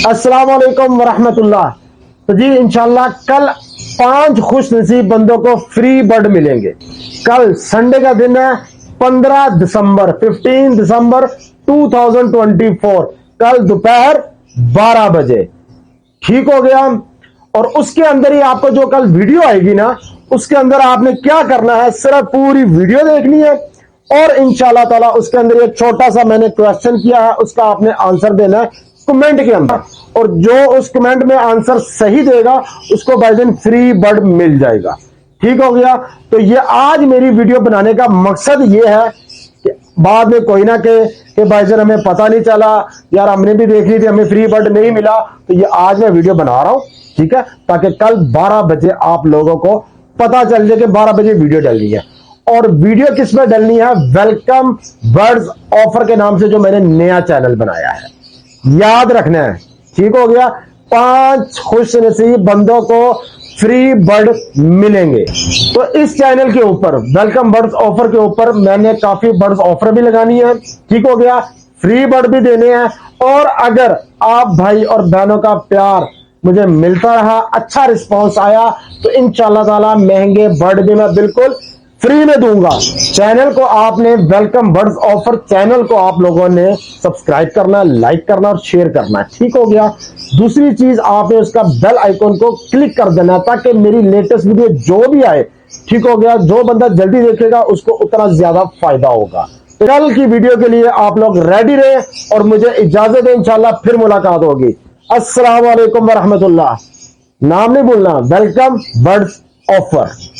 अस्सलाम वालेकुम वरहमतुल्लाह। तो जी इंशाल्लाह कल 5 खुश नसीब बंदों को फ्री बर्ड मिलेंगे। कल संडे का दिन है 15 दिसंबर 2024, कल दोपहर 12 बजे। ठीक हो गया। और उसके अंदर ही आपको जो कल वीडियो आएगी ना, उसके अंदर आपने क्या करना है, सिर्फ पूरी वीडियो देखनी है और इंशाल्लाह ताला उसके अंदर एक छोटा सा मैंने क्वेश्चन किया है, उसका आपने आंसर देना है कमेंट के अंदर। और जो उस कमेंट में आंसर सही देगा उसको बाय दिन फ्री बर्ड मिल जाएगा। ठीक हो गया। तो ये आज मेरी वीडियो बनाने का मकसद ये है कि बाद में कोई ना कहे कि भाईजान हमें पता नहीं चला, यार हमने भी देख ली थी हमें फ्री बर्ड नहीं मिला। तो ये आज मैं वीडियो बना रहा हूं, ठीक है, ताकि कल 12 बजे आप लोगों को पता चल जाए कि 12 बजे वीडियो डलनी है। और वीडियो किस में डलनी है? वेलकम बर्ड्स ऑफर के नाम से जो मैंने नया चैनल बनाया है, याद रखना है। ठीक हो गया। 5 खुश नसीब बंदों को फ्री बर्ड मिलेंगे। तो इस चैनल के ऊपर वेलकम बर्ड्स ऑफर के ऊपर मैंने काफी बर्ड्स ऑफर भी लगानी है। ठीक हो गया। फ्री बर्ड भी देने हैं। और अगर आप भाई और बहनों का प्यार मुझे मिलता रहा, अच्छा रिस्पांस आया, तो इंशाल्लाह ताला महंगे बर्ड भी मैं बिल्कुल फ्री में दूंगा। चैनल को आपने वेलकम बर्ड्स ऑफर चैनल को आप लोगों ने सब्सक्राइब करना, लाइक करना और शेयर करना। ठीक हो गया। दूसरी चीज, आपने उसका बेल आइकन को क्लिक कर देना ताकि मेरी लेटेस्ट वीडियो जो भी आए, ठीक हो गया, जो बंदा जल्दी देखेगा उसको उतना ज्यादा फायदा होगा। तो कल की वीडियो के लिए आप लोग रेडी रहे और मुझे इजाजत दें, इंशाल्लाह फिर मुलाकात होगी। अस्सलाम वालेकुम वरहमतुल्लाह। नाम नहीं भूलना, वेलकम बर्ड्स ऑफर।